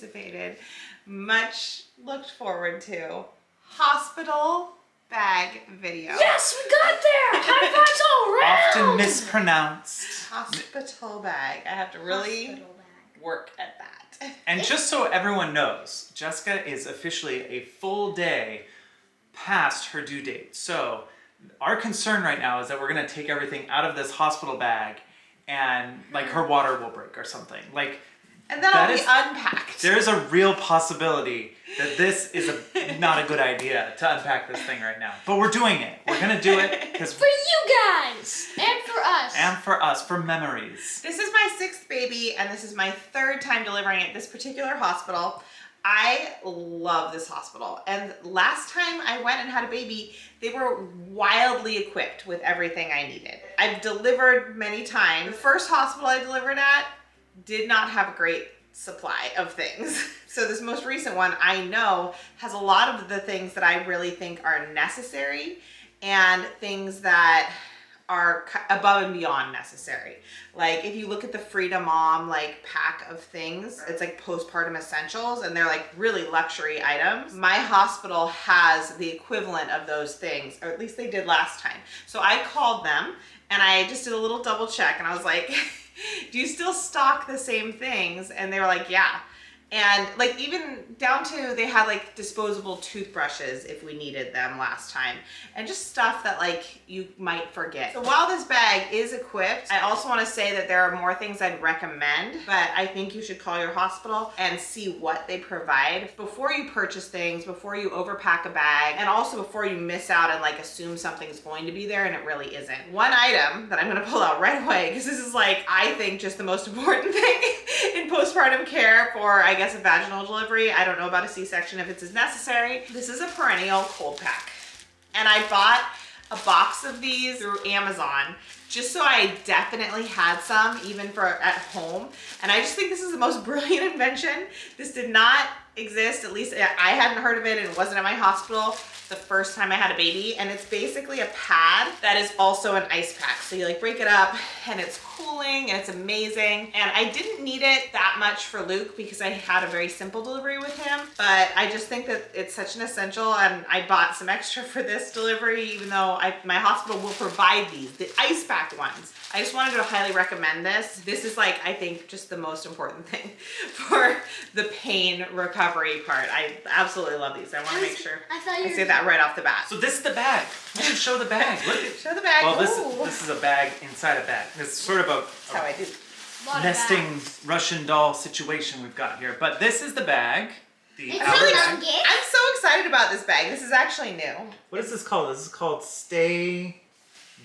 anticipated, much looked forward to hospital bag video. Yes, we got there! High fives all around! Often mispronounced. Hospital bag. I have to really work at that. And just so everyone knows, Jessica is officially a full day past her due date. So our concern right now is that we're gonna take everything out of this hospital bag and like her water will break or something. Like, and then I'll be unpacked. There is a real possibility that this is not a good idea to unpack this thing right now. But we're doing it. We're gonna do it because for you guys and for us. And for us, for memories. This is my 6th baby and this is my 3rd time delivering at this particular hospital. I love this hospital. And last time I went and had a baby, they were wildly equipped with everything I needed. I've delivered many times. The first hospital I delivered at did not have a great supply of things. So this most recent one I know has a lot of the things that I really think are necessary and things that are above and beyond necessary. Like if you look at the Freedom Mom like pack of things, it's like postpartum essentials and they're like really luxury items. My hospital has the equivalent of those things, or at least they did last time. So I called them and I just did a little double check and I was like, do you still stock the same things? And they were like, yeah. And like even down to they had like disposable toothbrushes if we needed them last time, and just stuff that like you might forget. So while this bag is equipped, I also want to say that there are more things I'd recommend, but I think you should call your hospital and see what they provide before you purchase things, before you overpack a bag, and also before you miss out and like assume something's going to be there and it really isn't. One item that I'm going to pull out right away, because this is like, I think just the most important thing in postpartum care for, I guess, a vaginal delivery. I don't know about a C-section if it's as necessary. This is a perennial cold pack. And I bought a box of these through Amazon just so I definitely had some even for at home. And I just think this is the most brilliant invention. This did not exist, at least I hadn't heard of it and it wasn't at my hospital the first time I had a baby. And it's basically a pad that is also an ice pack. So you like break it up and it's cooling and it's amazing. And I didn't need it that much for Luke because I had a very simple delivery with him, but I just think that it's such an essential, and I bought some extra for this delivery even though my hospital will provide these, the ice pack ones. I just wanted to highly recommend this. This is like, I think just the most important thing for the pain recovery part. I absolutely love these. I want to make sure I say that right off the bat. So this is the bag. You should show the bag. Look. Show the bag. Well, this is a bag inside a bag. It's sort of That's how I do. nesting Russian doll situation we've got here. But this is the bag. The outer bag. I'm so excited about this bag. This is actually new. What is this called? This is called Stay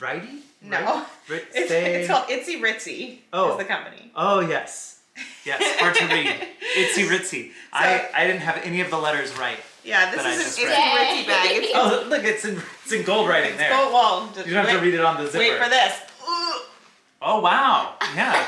Righty? No. It's called Itsy Ritsy. Is the company. Oh, yes. Yes, hard to read. Itsy Ritsy. So, I didn't have any of the letters right. Yeah, this is an Itsy Ritsy bag. Oh, look, it's in gold writing there. Gold, well, you don't have to read it on the zipper. Wait for this. Oh, wow. Yeah.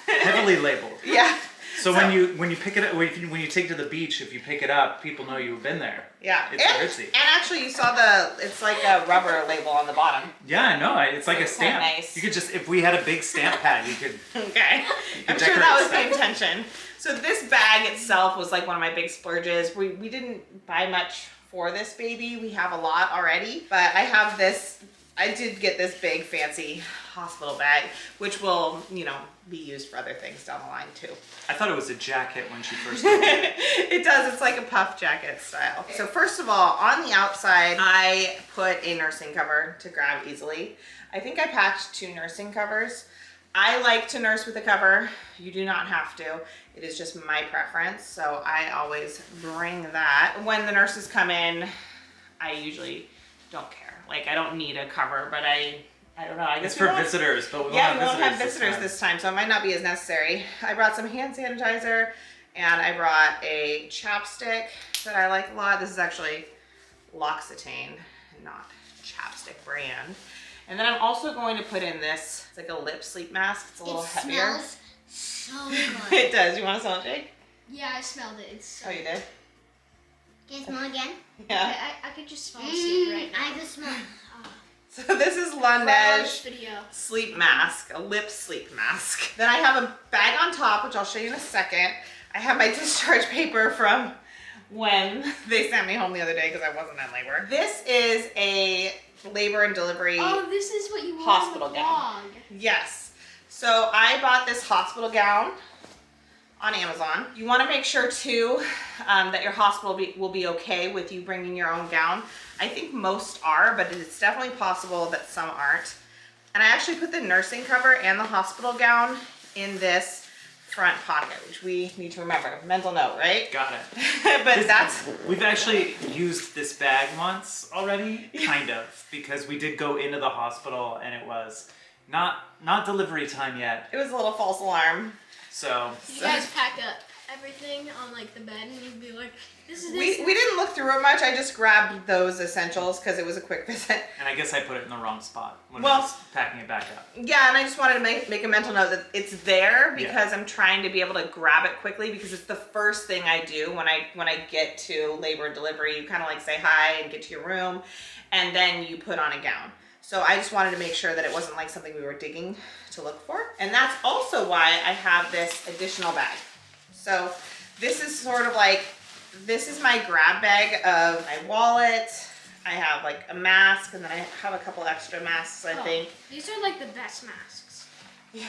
Heavily labeled. Yeah. So when you pick it up, when you take it to the beach, if you pick it up, people know you've been there. Yeah. It's Ritsy. And actually you saw it's like a rubber label on the bottom. Yeah, I know. It's like a stamp. Nice. You could just, if we had a big stamp pad, you could. Okay. I'm sure that was the intention. So this bag itself was like one of my big splurges. We didn't buy much for this baby. We have a lot already, but I have this. I did get this big fancy hospital bag, which will, be used for other things down the line too. I thought it was a jacket when she first looked at it. It does. It's like a puff jacket style. So first of all, on the outside, I put a nursing cover to grab easily. I think I packed 2 nursing covers. I like to nurse with a cover. You do not have to. It is just my preference. So I always bring that. When the nurses come in, I usually don't care. Like I don't need a cover, but I don't know. I guess it's for visitors, but we won't have visitors this time, so it might not be as necessary. I brought some hand sanitizer and I brought a chapstick that I like a lot. This is actually L'Occitane, not chapstick brand. And then I'm also going to put in this. It's like a lip sleep mask. It's a little heavier. It smells so good. It does. You want to smell it, Jake? Yeah, I smelled it. It's so you did? Can you smell again? Yeah. Okay, I could just smell it right now. I can smell it. So this is Laneige sleep mask, a lip sleep mask. Then I have a bag on top, which I'll show you in a second. I have my discharge paper from when they sent me home the other day because I wasn't in labor. This is a labor and delivery this is what you wore hospital in the gown. vlog. Yes. So I bought this hospital gown on Amazon. You want to make sure too that your hospital will be okay with you bringing your own gown. I think most are, but it's definitely possible that some aren't. And I actually put the nursing cover and the hospital gown in this front pocket, which we need to remember. Mental note, right? Got it. But we've actually used this bag once already, kind of, because we did go into the hospital and it was not delivery time yet. it was a little false alarm. So You guys pack up everything on like the bed and you'd be like, this is We didn't look through it much. I just grabbed those essentials because it was a quick visit. and I guess I put it in the wrong spot when I Well- was packing it back up. Yeah, and I just wanted to make a mental note that it's there because I'm trying to be able to grab it quickly because it's the first thing I do when I get to labor and delivery. You kind of like say hi and get to your room, and then you put on a gown. So I just wanted to make sure that it wasn't like something we were digging to look for. And that's also why I have this additional bag. So this is sort of like, this is my grab bag of my wallet. I have like a mask, and then I have a couple extra masks, I think. These are like the best masks. Yeah.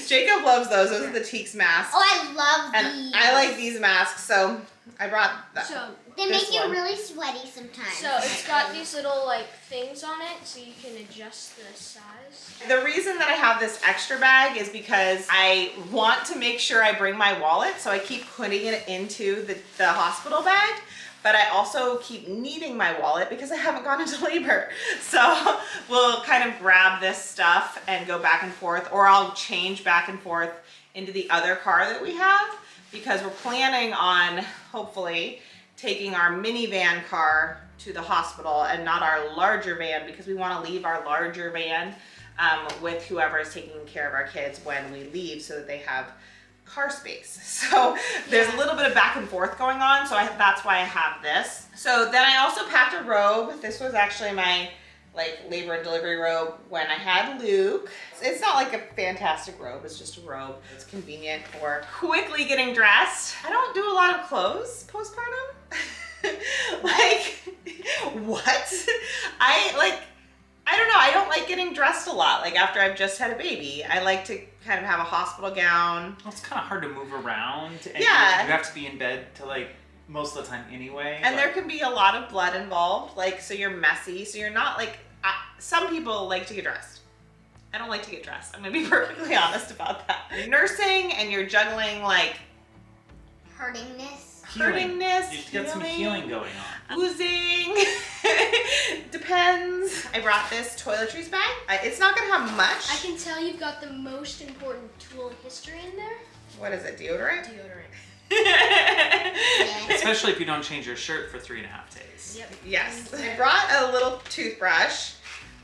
Jacob loves those. Those are the Teaks masks. Oh, I love And these. I like these masks, so I brought that. So They This make you one. really sweaty sometimes. So it's got these little like things on it so you can adjust the size. The reason that I have this extra bag is because I want to make sure I bring my wallet, so I keep putting it into the hospital bag, but I also keep needing my wallet because I haven't gone into labor. So we'll kind of grab this stuff and go back and forth, or I'll change back and forth into the other car that we have because we're planning on hopefully taking our minivan car to the hospital and not our larger van because we want to leave our larger van with whoever is taking care of our kids when we leave so that they have car space. So there's a little bit of back and forth going on, so that's why I have this. So then I also packed a robe. This was actually my like labor and delivery robe when I had Luke. It's not like a fantastic robe, it's just a robe. It's convenient for quickly getting dressed. I don't do a lot of clothes postpartum. Like, what? I don't know, I don't like getting dressed a lot. Like after I've just had a baby, I like to kind of have a hospital gown. Well, it's kind of hard to move around. And Yeah. you have to be in bed to like most of the time anyway. And but- there can be a lot of blood involved, like, so you're messy. So you're not like, some people like to get dressed. I don't like to get dressed. I'm gonna be perfectly honest about that. You're nursing and you're juggling like Hurtingness. Healing. hurtingness, You get some healing going on. oozing. Depends. I brought this Toiletries bag. It's not gonna have much. I can tell you've got the most important tool in history in there. What is it, deodorant? Deodorant. Yeah. Especially if you don't change your shirt for 3.5 days. Yep. Yes. I brought a little toothbrush.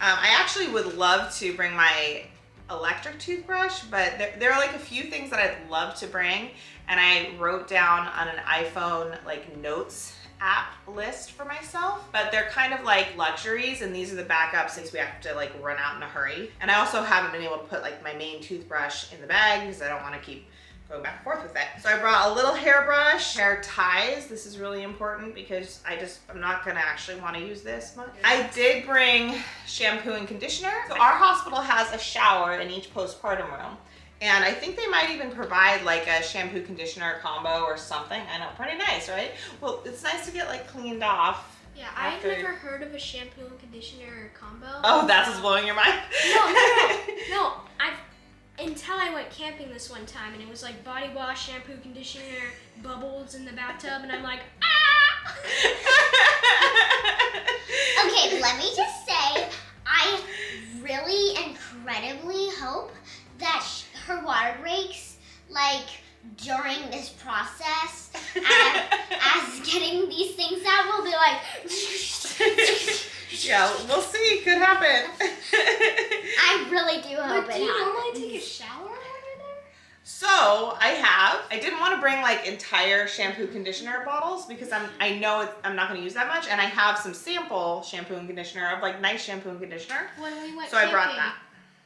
I actually would love to bring my electric toothbrush, but there are like a few things that I'd love to bring, and I wrote down on an iPhone like notes app list for myself, but they're kind of like luxuries, and these are the backups since we have to like run out in a hurry. And I also haven't been able to put like my main toothbrush in the bag because I don't want to keep going back and forth with it. So I brought a little hairbrush, hair ties. This is really important because I'm not gonna actually want to use this much. I did bring shampoo and conditioner. So our hospital has a shower in each postpartum room. And I think they might even provide like a shampoo conditioner combo or something. I know, pretty nice, right? Well, it's nice to get like cleaned off. Yeah, I've After- never heard of a shampoo and conditioner combo. Oh, that's what's blowing your mind? No, until I went camping this one time and it was like body wash, shampoo, conditioner, bubbles in the bathtub, and I'm like, ah! Okay, let me just say, I really incredibly hope that her water breaks, like, during this process, as getting these things out, we'll be like, Yeah, we'll see. Could happen. I really do hope But it do you happens. normally take a shower when you're there? So I didn't want to bring like entire shampoo conditioner bottles because I know I'm not going to use that much, and I have some sample shampoo and conditioner of like nice shampoo and conditioner. When we went So I camping, brought that.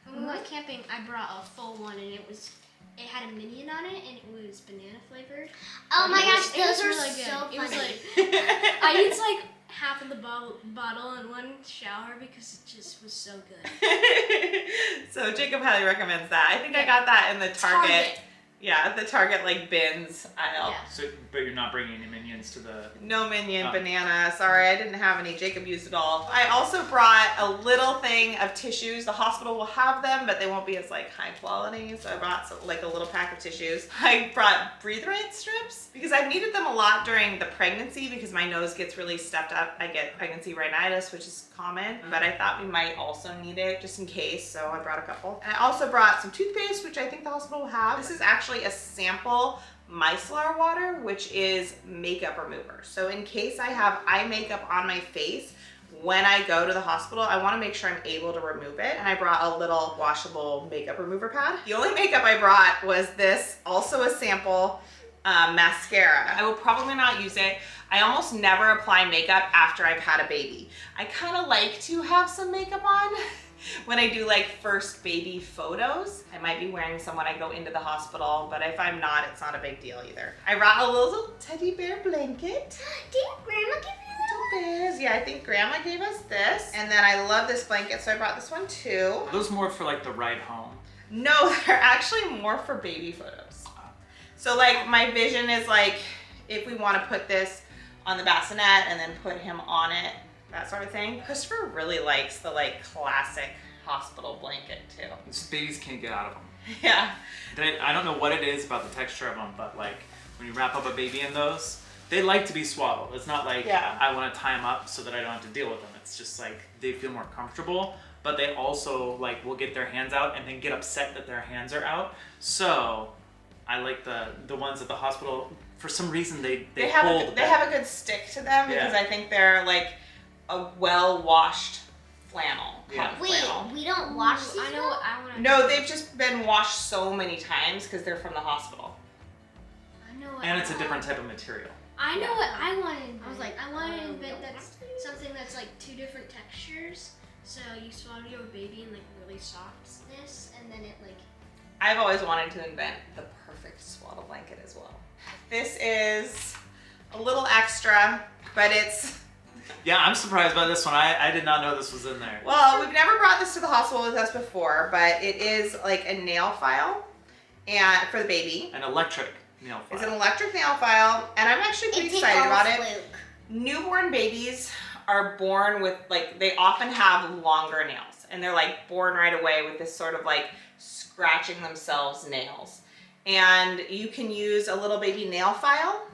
When we went camping, I brought a full one, and it was it had a minion on it, and it was banana flavored. Oh my gosh, It was those are really good. so It was funny. like I used like half of the bottle in one shower because it just was so good. So Jacob highly recommends that. I think I got that in the Target. Yeah, the Target like bins aisle. Yeah. So, but you're not bringing any minions to the. No minion Oh. banana. Sorry, I didn't have any. Jacob used it all. I also brought a little thing of tissues. The hospital will have them, but they won't be as like high quality. So I brought like a little pack of tissues. I brought breathe right strips because I've needed them a lot during the pregnancy because my nose gets really stuffed up. I get pregnancy rhinitis, which is common, but I thought we might also need it just in case. So I brought a couple. And I also brought some toothpaste, which I think the hospital will have. This is actually a sample micellar water, which is makeup remover. So in case I have eye makeup on my face, when I go to the hospital, I want to make sure I'm able to remove it. And I brought a little washable makeup remover pad. The only makeup I brought was this, also a sample mascara. I will probably not use it. I almost never apply makeup after I've had a baby. I kind of like to have some makeup on when I do like first baby photos. I might be wearing some when I go into the hospital, but if I'm not, it's not a big deal either. I brought a little teddy bear blanket. Didn't Grandma give you that? Bears. Yeah, I think Grandma gave us this. And then I love this blanket, so I brought this one too. Are those more for like the ride home? No, they're actually more for baby photos. So like my vision is like if we want to put this on the bassinet and then put him on it, that sort of thing. Christopher really likes the like classic hospital blanket too. Just babies can't get out of them. Yeah. I don't know what it is about the texture of them, but like when you wrap up a baby in those, they like to be swaddled. It's not like I want to tie them up so that I don't have to deal with them. It's just like they feel more comfortable, but they also like will get their hands out and then get upset that their hands are out. So I like the ones at the hospital. For some reason they hold. They have a good stick to them because I think they're like a well-washed flannel. Yeah. Wait, Flannel. we don't wash these? I know what I want to. No, they've just been washed so many times because they're from the hospital. I know what. And it's a different type of material. I know what I want to invent. I was like, I want to invent something that's like two different textures. So you swaddle your baby in like really softness, and then it like. I've always wanted to invent the perfect swaddle blanket as well. This is a little extra, but it's, Yeah, I'm surprised by this one. I did not know this was in there. well, we've never brought this to the hospital with us before, but it is like a nail file and for the baby. An electric nail file. It's an electric nail file, and I'm actually pretty excited about it. Newborn babies are born with like, they often have longer nails, and they're like born right away with this sort of like scratching themselves nails. And you can use a little baby nail file,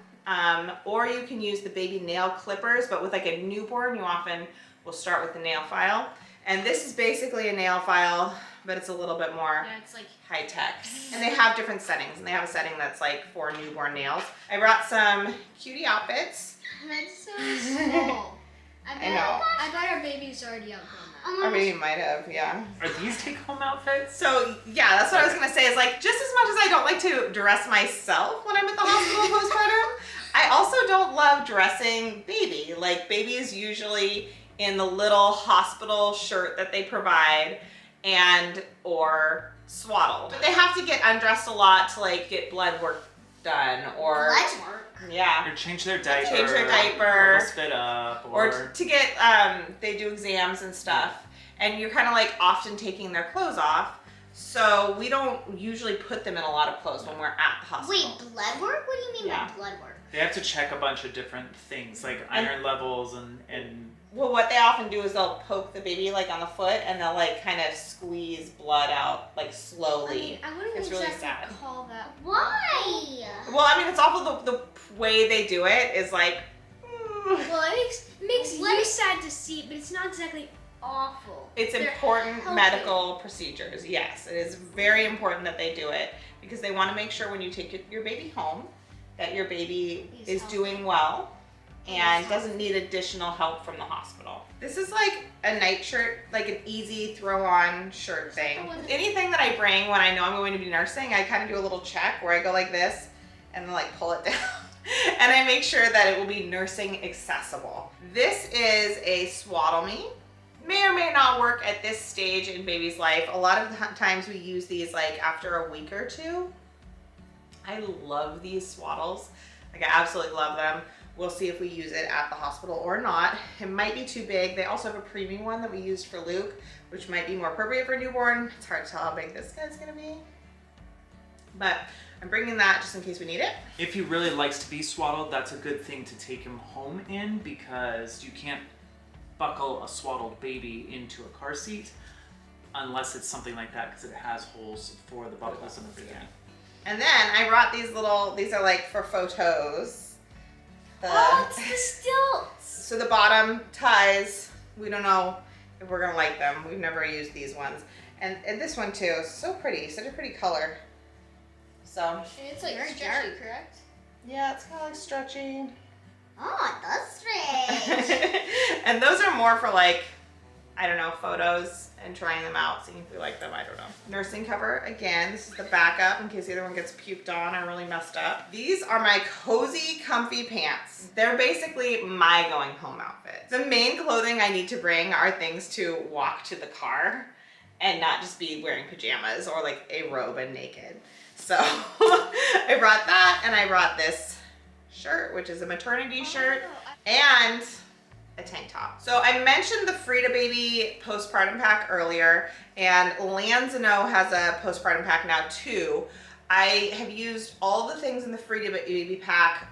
or you can use the baby nail clippers, but with like a newborn, you often will start with the nail file. And this is basically a nail file, but it's a little bit more Yeah, it's like. high tech. And they have different settings, and they have a setting that's like for newborn nails. I brought some cutie outfits. That's so small. I know. I bet our baby's already outgrown that. Or maybe might have, yeah. Are these take-home outfits? So yeah, that's what I was gonna say, is like, just as much as I don't like to dress myself when I'm at the hospital postpartum, I also don't love dressing baby. Like, baby is usually in the little hospital shirt that they provide and or swaddled. But they have to get undressed a lot to like get blood work done or Blood work. yeah. Or change their diaper. Change their Or diaper. they'll spit up. Or to get they do exams and stuff, and you're kind of like often taking their clothes off, so we don't usually put them in a lot of clothes when we're at the hospital. Wait, blood work? What do you mean Yeah. by blood work? They have to check a bunch of different things like iron levels and Well, what they often do is they'll poke the baby like on the foot, and they'll like kind of squeeze blood out like slowly. I wouldn't It's really exactly sad. call that. Why? Well, I mean, it's awful. The way they do it is like. Well, it makes you sad to see, but it's not exactly awful. It's They're important healthy. medical procedures. Yes, it is very important that they do it because they want to make sure when you take your baby home that your baby He's is healthy. doing well and He's doesn't need additional help from the hospital. This is like a night shirt, like an easy throw on shirt thing. Oh, is it? Anything that I bring when I know I'm going to be nursing, I kind of do a little check where I go like this and then like pull it down. And I make sure that it will be nursing accessible. This is a Swaddle Me. May or may not work at this stage in baby's life. A lot of the times we use these like after a week or two. I love these Swaddles. Like, I absolutely love them. We'll see if we use it at the hospital or not. It might be too big. They also have a preemie one that we used for Luke, which might be more appropriate for newborn. It's hard to tell how big this guy's gonna be. But I'm bringing that just in case we need it. If he really likes to be swaddled, that's a good thing to take him home in, because you can't buckle a swaddled baby into a car seat unless it's something like that, because it has holes for the buckles and everything. And then I brought these are like for photos. Oh, it's the stilts. So the bottom ties, we don't know if we're gonna like them. We've never used these ones. And this one too, so pretty, such a pretty color. So. And it's like Very stretchy, dark. correct? Yeah, it's kind of like stretchy. Oh, it does stretch. And those are more for like, I don't know, photos and trying them out, seeing if we like them, I don't know. Nursing cover, again, this is the backup in case the other one gets puked on or really messed up. These are my cozy, comfy pants. They're basically my going home outfit. The main clothing I need to bring are things to walk to the car and not just be wearing pajamas or like a robe and naked. So I brought that, and I brought this shirt, which is a maternity shirt, and a tank top. So I mentioned the Frida Baby postpartum pack earlier, and Lanzano has a postpartum pack now too. I have used all the things in the Frida Baby pack,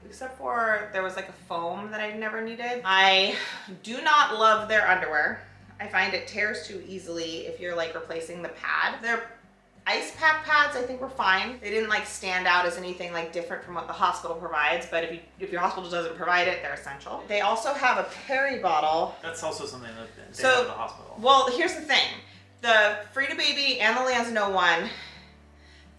except for there was like a foam that I never needed. I do not love their underwear. I find it tears too easily if you're like replacing the pad. Their ice pack pads, I think, were fine. They didn't like stand out as anything like different from what the hospital provides, but if your hospital doesn't provide it, they're essential. They also have a peri bottle. That's also something that they So- have at the hospital. Well, here's the thing. The Frida Baby and the Lanzano one,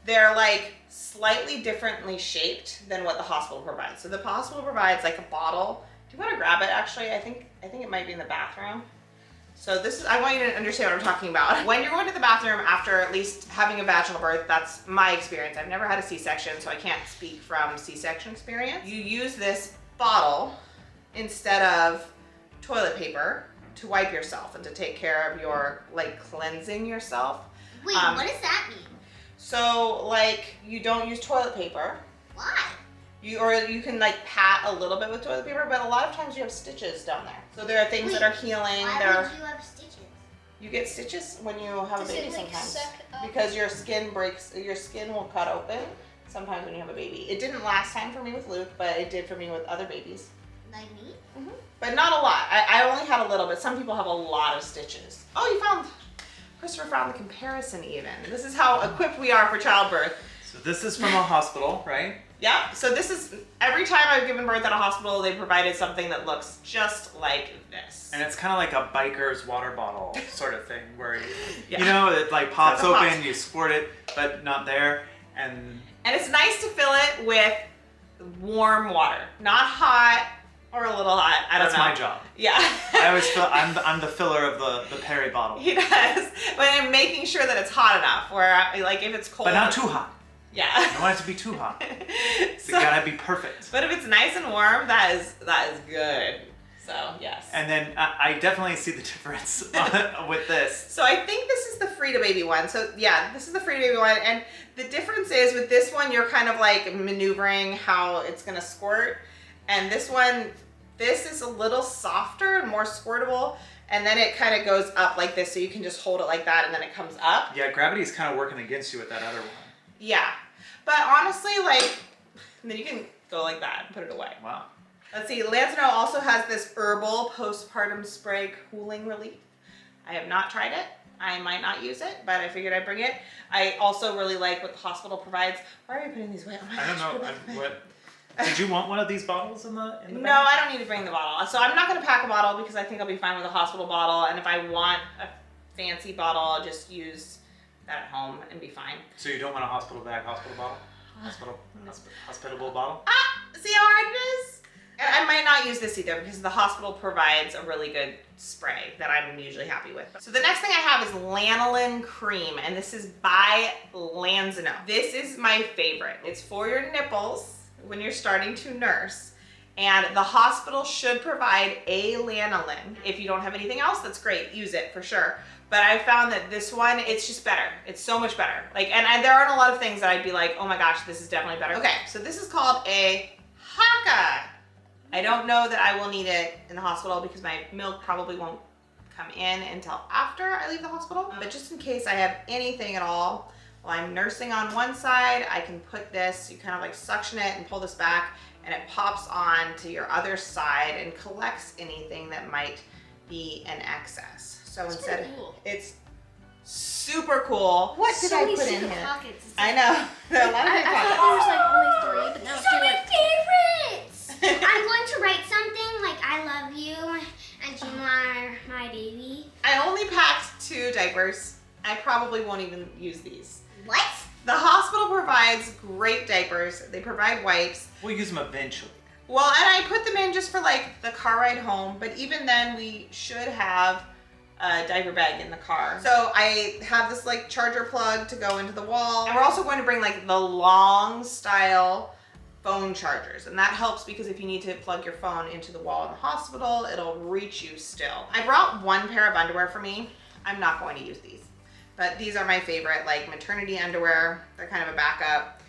they're like slightly differently shaped than what the hospital provides. So the hospital provides like a bottle. Do you want to grab it actually? I think it might be in the bathroom. So this is, I want you to understand what I'm talking about. When you're going to the bathroom after at least having a vaginal birth, that's my experience. I've never had a C-section, so I can't speak from C-section experience. You use this bottle instead of toilet paper to wipe yourself and to take care of your, like, cleansing yourself. Wait, what does that mean? So, like, you don't use toilet paper. Why? Or you can like pat a little bit with toilet paper, but a lot of times you have stitches down there. So there are things that are healing. Why would you have stitches? You get stitches when you have Does a baby it, like, sometimes. suck up? Because your skin breaks, your skin will cut open sometimes when you have a baby. It didn't last time for me with Luke, but it did for me with other babies. Like me? But not a lot. I only had a little bit. Some people have a lot of stitches. Oh, Christopher found the comparison even. This is how equipped we are for childbirth. So this is from a hospital, right? Yep. So this is, every time I've given birth at a hospital, they provided something that looks just like this. And it's kind of like a biker's water bottle sort of thing, where Yeah. you know, it like pops So it open, pops. you squirt it, but not there, and it's nice to fill it with warm water, not hot or a little hot. I don't that's know. my job. Yeah. I always feel I'm the filler of the peri bottle, He does, but I'm making sure that it's hot enough. Where like if it's cold, but not too hot. Yeah. I don't want it to be too hot. It's gotta be perfect. But if it's nice and warm, that is good. So yes. And then I definitely see the difference with this. So I think this is the Frida Baby one. So yeah, this is the Frida Baby one. And the difference is with this one, you're kind of like maneuvering how it's gonna squirt. And this one, this is a little softer and more squirtable. And then it kind of goes up like this, so you can just hold it like that and then it comes up. Yeah, gravity's kind of working against you with that other one. Yeah. But honestly, like, and then you can go like that and put it away. Wow. Let's see, Lanzano also has this herbal postpartum spray cooling relief. I have not tried it. I might not use it, but I figured I'd bring it. I also really like what the hospital provides. Why are we putting these away? Oh my I don't gosh, know. put it back. What? Did you want one of these bottles in the No, bag? I don't need to bring the bottle. So I'm not going to pack a bottle because I think I'll be fine with a hospital bottle. And if I want a fancy bottle, I'll just use that at home and be fine. So you don't want a hospital bag, hospital bottle? Hospitable bottle? See how hard it is? And I might not use this either because the hospital provides a really good spray that I'm usually happy with. So the next thing I have is lanolin cream, and this is by Lanzano. This is my favorite. It's for your nipples when you're starting to nurse. And the hospital should provide a lanolin. If you don't have anything else, that's great. Use it for sure. But I found that this one, it's just better. It's so much better. Like, and there aren't a lot of things that I'd be like, oh my gosh, this is definitely better. Okay, so this is called a haka. I don't know that I will need it in the hospital because my milk probably won't come in until after I leave the hospital. But just in case I have anything at all, while I'm nursing on one side, I can put this, you kind of like suction it and pull this back, and it pops on to your other side and collects anything that might be an excess. So That's instead, pretty cool. it's super cool. What did So I many put in secret here? pockets. It's I like- know. There are a lot of I different thought pockets. there was like only 3, but now These it's are my like favorites. I'm going to write something like I love you and you are my baby. I only packed 2 diapers. I probably won't even use these. What? The hospital provides great diapers. They provide wipes. We'll use them eventually. Well, and I put them in just for like the car ride home, but even then we should have a diaper bag in the car. So I have this like charger plug to go into the wall. And we're also going to bring like the long style phone chargers. And that helps because if you need to plug your phone into the wall in the hospital, it'll reach you still. I brought 1 pair of underwear for me. I'm not going to use these, but these are my favorite, like maternity underwear. They're kind of a backup,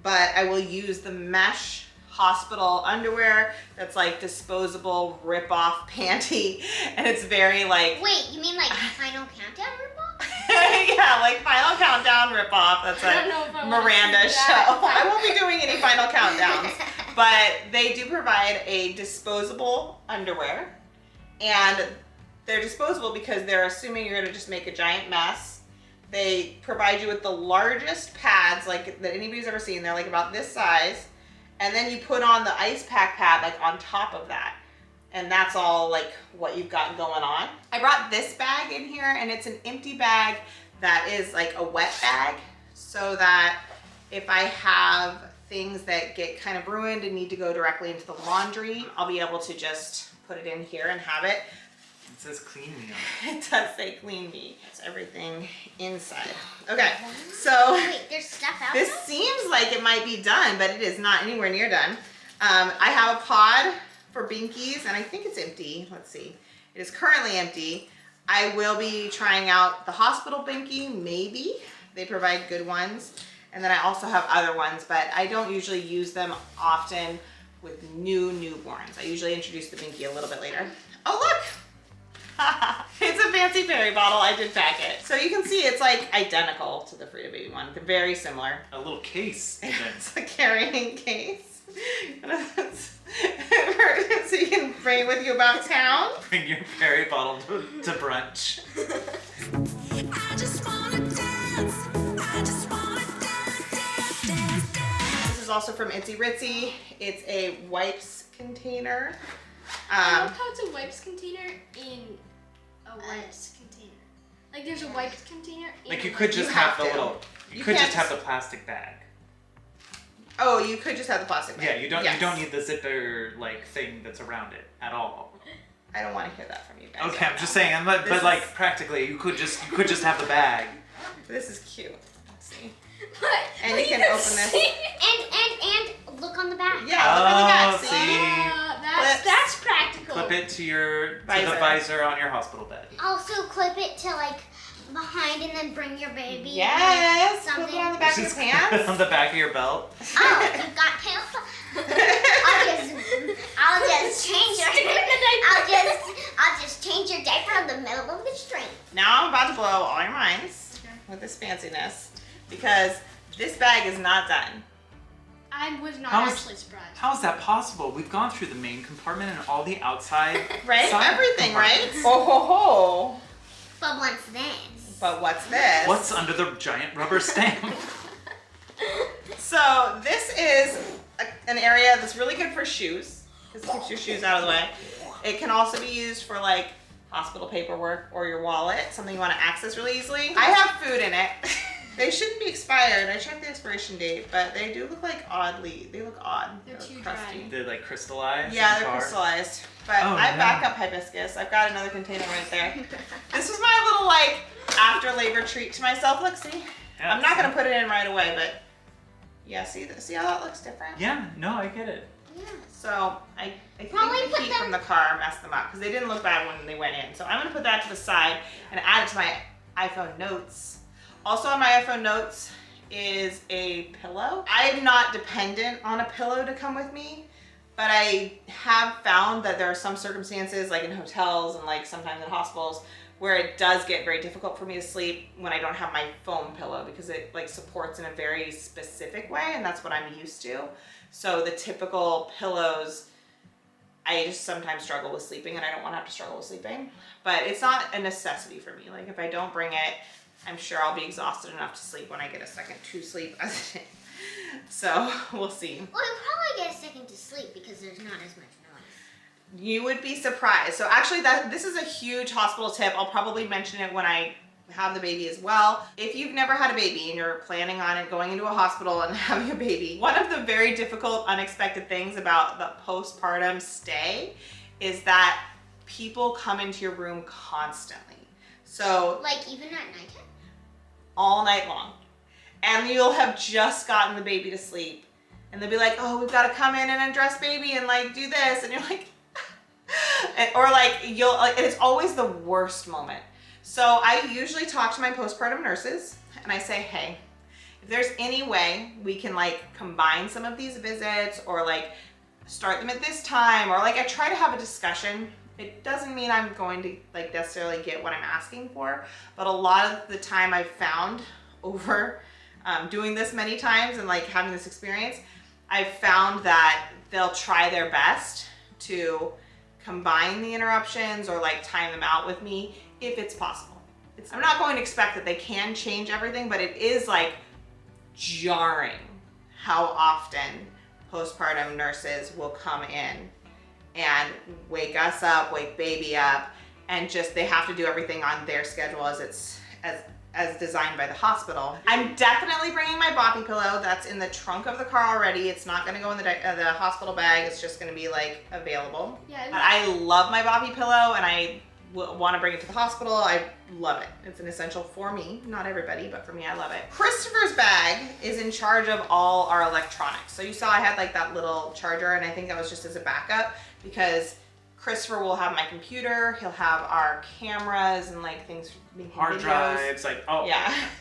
but I will use the mesh hospital underwear that's like disposable rip-off panty, and it's very like Wait, you mean like Final Countdown ripoff? yeah, like Final Countdown rip-off. That's I don't a know if I wanna Miranda see show. that. I won't be doing any Final Countdowns, but they do provide a disposable underwear, and they're disposable because they're assuming you're gonna just make a giant mess. They provide you with the largest pads like that anybody's ever seen. They're like about this size. And then you put on the ice pack pad like on top of that. And that's all like what you've got going on. I brought this bag in here, and it's an empty bag that is like a wet bag, so that if I have things that get kind of ruined and need to go directly into the laundry, I'll be able to just put it in here and have it. It says clean me on it. It does say clean me. It's everything inside. Okay, so Wait, there's stuff out this there? seems like it might be done, but it is not anywhere near done. I have a pod for binkies, and I think it's empty. Let's see. It is currently empty. I will be trying out the hospital binky, maybe. They provide good ones. And then I also have other ones, but I don't usually use them often with newborns. I usually introduce the binky a little bit later. Oh, look! It's a fancy fairy bottle. I did pack it. So you can see it's like identical to the Frida Baby one. They're very similar. A little case, even. It's a carrying case. So you can bring it with you about town. Bring your fairy bottle to brunch. I just wanna dance. I just wanna dance. This is also from Itsy Ritsy. It's a wipes container. I love how it's a wipes container in a wipes container. Like there's a wipes container in Like you a could wipes- just You have have the to. little. You You could can't just have just- the plastic bag. Oh, you could just have the plastic bag. Yeah, you don't. Yes. You don't need the zipper like thing that's around it at all. I don't want to hear that from you guys. Okay, right I'm just now. saying. But, This but is- like practically, you could just have the bag. This is cute. Let's see. But And you can open this. And look on the back. Yeah, look on the back. Oh, See? that's Clips. practical. Clip it to the Visor. visor on your hospital bed. Also clip it to like behind and then bring your baby. Yes. Put Something. it on the back of your Just pants. on the back of your belt. Oh, you've got pants. I'll just change your. I'll just change your diaper in the middle of the street. Now I'm about to blow all your minds with this fanciness, because this bag is not done. I was not How is- actually surprised. How is that possible? We've gone through the main compartment and all the outside. Right? side Everything, right? compartments. Oh ho ho. But what's this? But what's this? What's under the giant rubber stamp? So this is an area that's really good for shoes, because it keeps your shoes out of the way. It can also be used for like hospital paperwork or your wallet, something you want to access really easily. I have food in it. They shouldn't be expired. I checked the expiration date, but they do look like they look odd. They're They look too crusty. dry. They're like crystallized. Yeah, in the they're car. crystallized. But Oh, I have no. backup hibiscus. I've got another container right there. This was my little like after labor treat to myself. Look, see? Yeah, I'm not see? gonna put it in right away, but yeah, see how that looks different? Yeah, no, I get it. Yes. So I think Probably the put heat them- from the car messed them up because they didn't look bad when they went in. So I'm gonna put that to the side and add it to my iPhone notes. Also on my iPhone notes is a pillow. I'm not dependent on a pillow to come with me, but I have found that there are some circumstances, like in hotels and like sometimes in hospitals, where it does get very difficult for me to sleep when I don't have my foam pillow because it like supports in a very specific way, and that's what I'm used to. So the typical pillows, I just sometimes struggle with sleeping, and I don't want to have to struggle with sleeping. But it's not a necessity for me. Like if I don't bring it, I'm sure I'll be exhausted enough to sleep when I get a second to sleep. So we'll see. Well, you probably get a second to sleep because there's not as much noise. You would be surprised. So actually this is a huge hospital tip. I'll probably mention it when I have the baby as well. If you've never had a baby and you're planning on it going into a hospital and having a baby, one of the very difficult, unexpected things about the postpartum stay is that people come into your room constantly. So Like even at nighttime? all night long. And you'll have just gotten the baby to sleep and they'll be like, oh, we've got to come in and undress baby and like do this. And you're like, or like and it's always the worst moment. So I usually talk to my postpartum nurses and I say, hey, if there's any way we can like combine some of these visits or like start them at this time, or like I try to have a discussion. It doesn't mean I'm going to like necessarily get what I'm asking for, but a lot of the time I've found over doing this many times and like having this experience, I've found that they'll try their best to combine the interruptions or like time them out with me if it's possible. I'm not going to expect that they can change everything, but it is like jarring how often postpartum nurses will come in and wake us up, wake baby up, and just they have to do everything on their schedule as designed by the hospital. I'm definitely bringing my boppy pillow. That's in the trunk of the car already. It's not gonna go in the hospital bag. It's just gonna be like available. Yeah. But I love my boppy pillow and I want to bring it to the hospital. I love it. It's an essential for me. Not everybody, but for me, I love it. Christopher's bag is in charge of all our electronics. So you saw I had like that little charger, and I think that was just as a backup because Christopher will have my computer. He'll have our cameras and like things, Hard videos. drives, like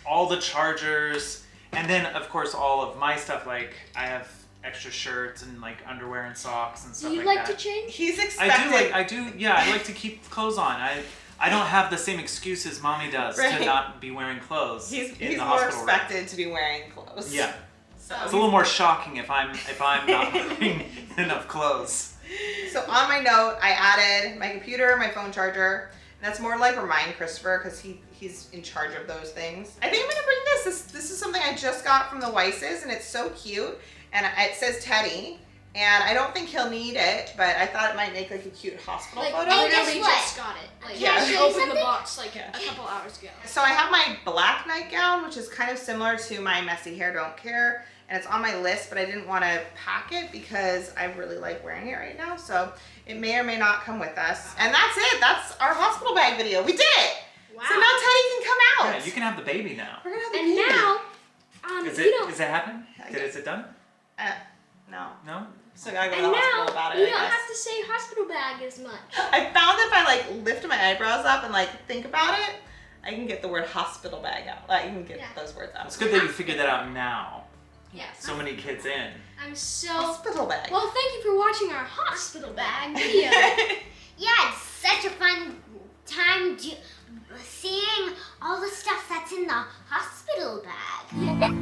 all the chargers, and then of course all of my stuff. Like I have extra shirts and like underwear and socks and stuff Do you like like that. to change? He's expected. I like to keep clothes on. I don't have the same excuses mommy does Right. to not be wearing clothes He's in the more hospital room. expected to be wearing clothes. Yeah. So It's a little more shocking if I'm not wearing enough clothes. So on my note, I added my computer, my phone charger, and that's more like remind Christopher because he's in charge of those things. I think I'm gonna bring this. This is something I just got from the Weisses, and it's so cute. And it says Teddy, and I don't think he'll need it, but I thought it might make like a cute hospital Like, photo. I guess literally what? just got it. Like, Can I I show you opened the something? box like a couple hours ago. So I have my black nightgown, which is kind of similar to my messy hair don't care, and it's on my list, but I didn't want to pack it because I really like wearing it right now. So it may or may not come with us. And that's it. That's our hospital bag video. We did it. Wow. So now Teddy can come out. Yeah, you can have the baby now. We're gonna have the And baby. now, Is you know, it happened? Is it done? No. No? So I gotta go to and the hospital now about it. you I don't guess. have to say hospital bag as much. I found that if I like lift my eyebrows up and like think about it, I can get the word hospital bag out. I can get those words out. It's good that you figured that out now. Yes. So many kids in. I'm so. Hospital bag. Well, thank you for watching our hospital bag video. Yeah, it's such a fun time seeing all the stuff that's in the hospital bag.